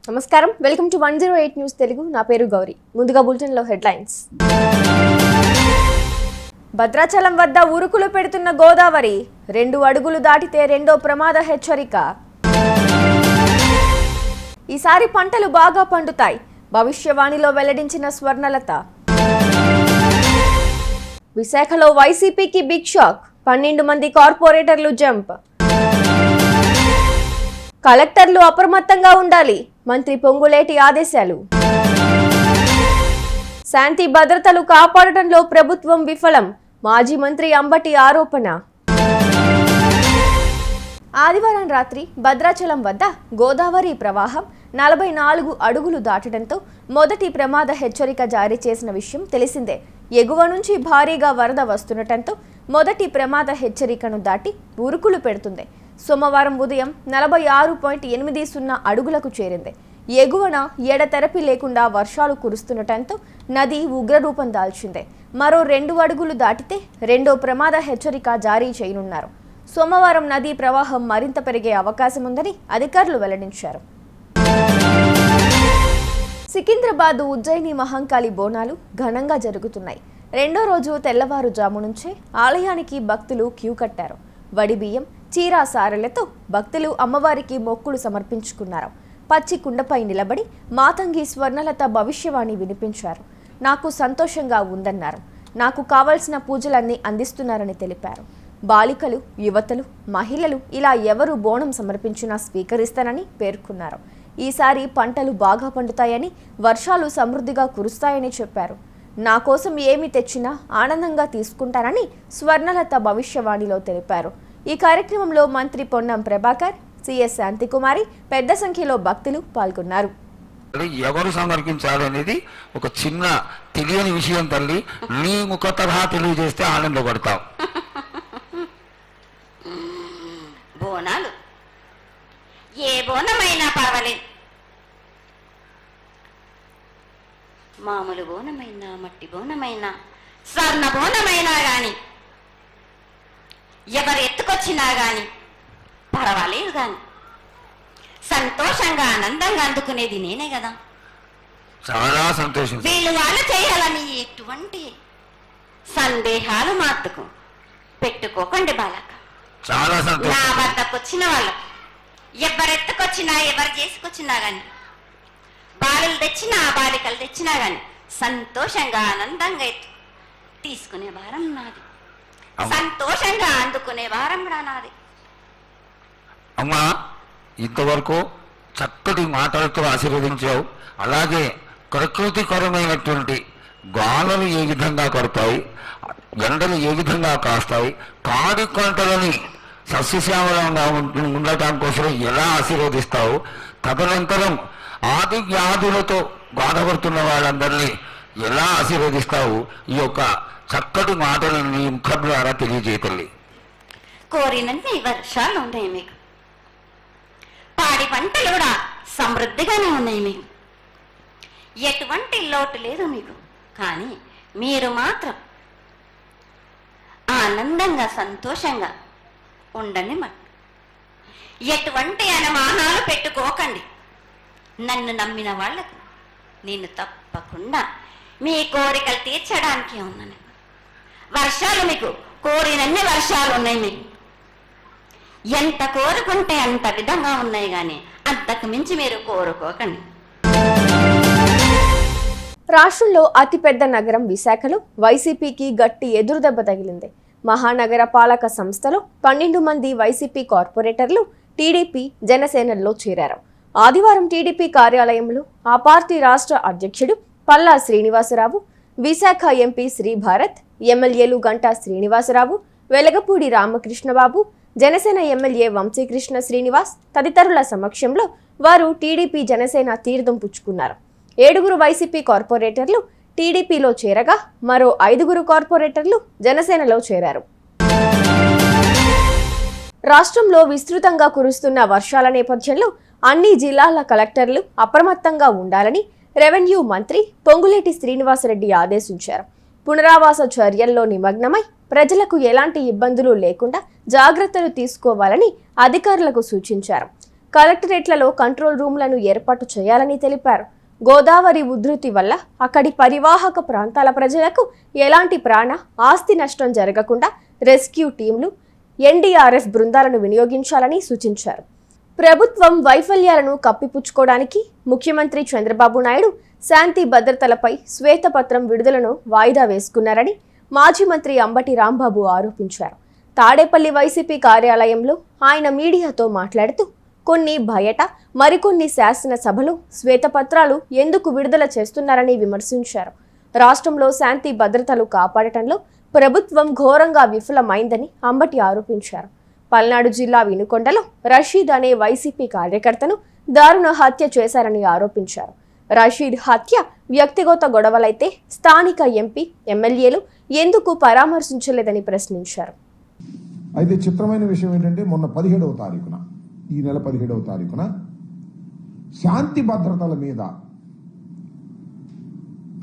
నమస్కారం, welcome to 108 news Telugu. నా పేరు గౌరీ. ముందుగా బులెటిన్లో హెడ్లైన్స్. భద్రాచలం వద్ద ఉరుకులు పెడుతున్న గోదావరి, 2 అడుగులు దాటితే రెండో ప్రమాద హెచ్చరిక. ఈసారి పంటలు బాగా పండుతాయి, భవిష్యవాణిలో వెల్లడించిన స్వర్ణలత. విశాఖలో వైసీపీకి బిగ్ షాక్, 12 మంది కార్పొరేటర్లు జంప్. కలెక్టర్లు అప్రమత్తంగా ఉండాలి, మంత్రి పొంగులేటి ఆదేశాలు. శాంతి భద్రతలు కాపాడటంలో ప్రభుత్వం విఫలం, మాజీ మంత్రి అంబటి ఆరోపణ. ఆదివారం రాత్రి భద్రాచలం వద్ద గోదావరి ప్రవాహం 44 అడుగులు దాటడంతో మొదటి ప్రమాద హెచ్చరిక జారీ చేసిన విషయం తెలిసిందే. ఎగువ నుంచి భారీగా వరద వస్తుండటంతో మొదటి ప్రమాద హెచ్చరికను దాటి ఉరుకులు పెడుతుంది. సోమవారం ఉదయం 46.80 అడుగులకు చేరింది. ఎగువన ఎడతెరపి లేకుండా వర్షాలు కురుస్తుండటంతో నది ఉగ్రరూపం దాల్చింది. మరో 2 అడుగులు దాటితే రెండో ప్రమాద హెచ్చరిక జారీ చేయనున్నారు. సోమవారం నదీ ప్రవాహం మరింత పెరిగే అవకాశం ఉందని అధికారులు వెల్లడించారు. సికింద్రాబాద్ ఉజ్జయిని మహంకాళి బోనాలు ఘనంగా జరుగుతున్నాయి. రెండో రోజు తెల్లవారుజాము నుంచే ఆలయానికి భక్తులు క్యూ కట్టారు. వడి బియ్యం, చీరా సారెలతో భక్తులు అమ్మవారికి మొక్కులు సమర్పించుకున్నారు. పచ్చి కుండపై నిలబడి మాతంగి స్వర్ణలత భవిష్యవాణి వినిపించారు. నాకు సంతోషంగా ఉందన్నారు. నాకు కావలసిన పూజలన్నీ అందిస్తున్నారని తెలిపారు. బాలికలు, యువతలు, మహిళలు ఇలా ఎవరు బోనం సమర్పించినా స్వీకరిస్తానని పేర్కొన్నారు. ఈసారి పంటలు బాగా పండుతాయని, వర్షాలు సమృద్ధిగా కురుస్తాయని చెప్పారు. నా కోసం ఏమి తెచ్చినా ఆనందంగా తీసుకుంటానని స్వర్ణలత భవిష్యవాణిలో తెలిపారు. ఈ కార్యక్రమంలో మంత్రి పొన్నం ప్రభాకర్, సిఎస్ శాంతికుమారి, పెద్ద సంఖ్యలో భక్తులు పాల్గొన్నారు. ఎవరు సమర్పించాలనేది ఒక చిన్న తెలియని విషయం తల్లి, నీ ముఖ తరహా తెలియజేస్తే ఆనందపడతావు. బోనాలు ఏ బోనమైనా పర్వాలేదు, మామూలు బోనమైనా, మట్టి బోనమైనా, స్వర్ణ బోనమైనా గాని, ఎవరు ఎత్తుకొచ్చినా గాని పర్వాలేదు. గాని సంతోషంగా ఆనందంగా అందుకునేది నేనే కదా. చాలా సంతోషం. వీళ్ళు వాళ్ళు చేయాలని ఎటువంటి సందేహాలు మాత్రకు పెట్టుకోకండి బాలక. చాలా సంతోషం. నా వద్దకు వచ్చిన వాళ్ళు ఎవరెత్తుకొచ్చినా, ఎవరు చేసుకొచ్చినా గాని, బాలులు తెచ్చినా, బాలికలు తెచ్చినా గాని సంతోషంగా ఆనందంగా తీసుకునే వారం నాది, సంతోషంగా అందుకునే వారం నాది. అమ్మా, ఇంతవరకు చక్కటి మాటలతో ఆశీర్వదించావు. అలాగే ప్రకృతికరమైనటువంటి గాలులు ఏ విధంగా కొడతాయి, ఎండలు ఏ విధంగా కాస్తాయి, కాడి పంటలని సస్యశ్యామలంగా ఉండటం కోసం ఎలా ఆశీర్వదిస్తావు, తదనంతరం ఆది వ్యాధులతో బాధపడుతున్న వాళ్ళందరినీ ఎలా ఆశీర్వదిస్తావు, ఈ యొక్క చక్కటి మాటలను నీ ముఖం ద్వారా తెలియజేయతల్లి. కోరినన్ని వర్షాలు ఉన్నాయి మీకు, పాడి పంటలు కూడా సమృద్ధిగానే ఉన్నాయి మీకు, ఎటువంటి లోటు లేదు మీకు. కానీ మీరు మాత్రం ఆనందంగా సంతోషంగా ఉండండి. ఎటువంటి అనుమానాలు పెట్టుకోకండి. నన్ను నమ్మిన వాళ్లకు నేను తప్పకుండా మీ కోరికలు తీర్చడానికి ఉన్నాను. వర్షాలు మీకు కోరినన్ని వర్షాలు ఉన్నాయి. మీకు ఎంత కోరుకుంటే అంత విధంగా ఉన్నాయి, కానీ అంతకు మించి మీరు కోరుకోకండి. రాష్ట్రంలో అతిపెద్ద నగరం విశాఖలో వైసీపీకి గట్టి ఎదురుదెబ్బ తగిలింది. మహానగర పాలక సంస్థలో 12 మంది వైసీపీ కార్పొరేటర్లు టీడీపీ, జనసేనల్లో చేరారు. ఆదివారం టీడీపీ కార్యాలయంలో ఆ పార్టీ రాష్ట్ర అధ్యక్షుడు పల్లా శ్రీనివాసరావు, విశాఖ ఎంపీ శ్రీభారత్, ఎమ్మెల్యేలు గంటా శ్రీనివాసరావు, వెలగపూడి రామకృష్ణబాబు, జనసేన ఎమ్మెల్యే వంశీకృష్ణ శ్రీనివాస్ తదితరుల సమక్షంలో వారు టీడీపీ, జనసేన తీర్థం పుచ్చుకున్నారు. 7 వైసీపీ కార్పొరేటర్లు టీడీపీలో చేరగా మరో 5 కార్పొరేటర్లు జనసేనలో చేరారు. రాష్ట్రంలో విస్తృతంగా కురుస్తున్న వర్షాల నేపథ్యంలో అన్ని జిల్లాల కలెక్టర్లు అప్రమత్తంగా ఉండాలని రెవెన్యూ మంత్రి పొంగులేటి శ్రీనివాసరెడ్డి ఆదేశించారు. పునరావాస చర్యల్లో నిమగ్నమై ప్రజలకు ఎలాంటి ఇబ్బందులు లేకుండా జాగ్రత్తలు తీసుకోవాలని అధికారులకు సూచించారు. కలెక్టరేట్లలో కంట్రోల్ రూమ్లను ఏర్పాటు చేయాలని తెలిపారు. గోదావరి ఉధృతి వల్ల అక్కడి పరివాహక ప్రాంతాల ప్రజలకు ఎలాంటి ప్రాణ ఆస్తి నష్టం జరగకుండా రెస్క్యూ టీంలు, ఎన్డీఆర్ఎఫ్ బృందాలను వినియోగించాలని సూచించారు. ప్రభుత్వం వైఫల్యాలను కప్పిపుచ్చుకోవడానికి ముఖ్యమంత్రి చంద్రబాబు నాయుడు శాంతి భద్రతలపై శ్వేతపత్రం విడుదలను వాయిదా వేసుకున్నారని మాజీ మంత్రి అంబటి రాంబాబు ఆరోపించారు. తాడేపల్లి వైసీపీ కార్యాలయంలో ఆయన మీడియాతో మాట్లాడుతూ కొన్ని బయట మరికొన్ని శాసనసభలు శ్వేతపత్రాలు ఎందుకు విడుదల చేస్తున్నారని విమర్శించారు. రాష్ట్రంలో శాంతి భద్రతలు కాపాడటంలో ప్రభుత్వం ఘోరంగా విఫలమైందని అంబటి ఆరోపించారు. పల్నాడు జిల్లా వినుకొండలో రషీద్ అనే వైసీపీ కార్యకర్తను దారుణ హత్య చేశారని ఆరోపించారు. రషీద్ హత్య వ్యక్తిగత గొడవలైతే స్థానిక ఎంపీ, ఎమ్మెల్యేలు ఎందుకు పరామర్శించలేదని ప్రశ్నించారు. అయితే చిత్రమైన విషయం ఏంటంటే మొన్న 17వ తారీఖున, ఈ నెల 17వ తారీఖున శాంతి భద్రతల మీద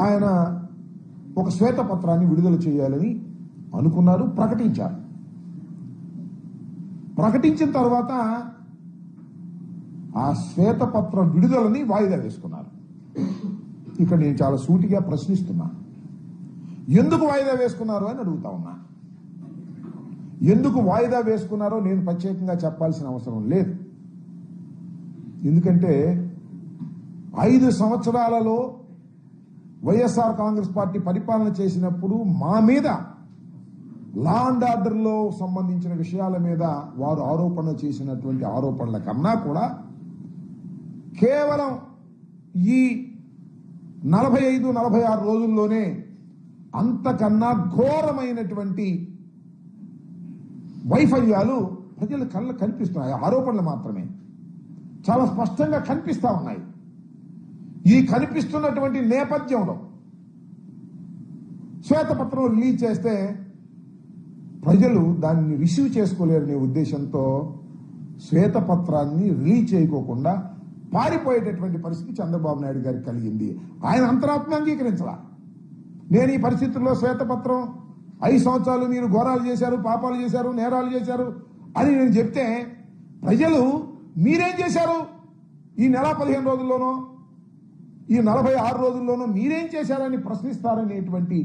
ఆయన ఒక శ్వేతపత్రాన్ని విడుదల చేయాలని అనుకున్నారు, ప్రకటించారు. ప్రకటించిన తర్వాత ఆ శ్వేతపత్ర విడుదలని వాయిదా వేసుకున్నారు. ఇక్కడ నేను చాలా సూటిగా ప్రశ్నిస్తున్నా, ఎందుకు వాయిదా వేసుకున్నారు అని అడుగుతా ఉన్నా. ఎందుకు వాయిదా వేసుకున్నారో నేను ప్రత్యేకంగా చెప్పాల్సిన అవసరం లేదు. ఎందుకంటే 5 సంవత్సరాలలో వైఎస్ఆర్ కాంగ్రెస్ పార్టీ పరిపాలన చేసినప్పుడు మా మీద లా అండ్ ఆర్డర్లో సంబంధించిన విషయాల మీద వారు ఆరోపణ చేసినటువంటి ఆరోపణల కన్నా కూడా కేవలం ఈ 45-46 రోజుల్లోనే అంతకన్నా ఘోరమైనటువంటి వైఫల్యాలు ప్రజల కళ్ళ కనిపిస్తున్నాయి. ఆరోపణలు మాత్రమే చాలా స్పష్టంగా కనిపిస్తా ఉన్నాయి. ఈ కనిపిస్తున్నటువంటి నేపథ్యంలో శ్వేతపత్రం రిలీజ్ చేస్తే ప్రజలు దాన్ని రిసీవ్ చేసుకోలేరనే ఉద్దేశంతో శ్వేతపత్రాన్ని రిలీజ్ చేయకోకుండా పారిపోయేటటువంటి పరిస్థితి చంద్రబాబు నాయుడు గారికి కలిగింది. ఆయన అంతరాత్మ అంగీకరించలా. నేను ఈ పరిస్థితుల్లో శ్వేతపత్రం 5 సంవత్సరాలు మీరు ఘోరాలు చేశారు, పాపాలు చేశారు, నేరాలు చేశారు అని నేను చెప్తే ప్రజలు మీరేం చేశారు ఈ నెల 15 రోజుల్లోనో ఈ 46 రోజుల్లోనో మీరేం చేశారని ప్రశ్నిస్తారనేటువంటి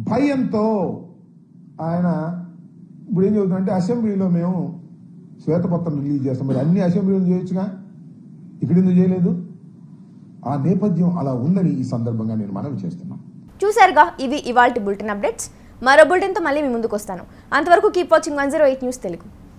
భయంతో ఆయన ఇప్పుడు ఏం చెబుతుందంటే అసెంబ్లీలో మేము శ్వేతపత్రం రిలీజ్ చేస్తాం. మరి అన్ని అసెంబ్లీలు చేయొచ్చుగా, ఇక్కడ ఎందుకు చేయలేదు? ఆ నేపథ్యం అలా ఉందని ఈ సందర్భంగా నేను మనవి చేస్తున్నాను. చూశారుగా, ఇవి ఇవాల్టి బులెటిన్ అప్డేట్స్. మరో బులెటిన్తో మళ్ళీ మీ ముందుకు వస్తాను. అంతవరకు కీప్ వాచింగ్ 108 న్యూస్ తెలుగు.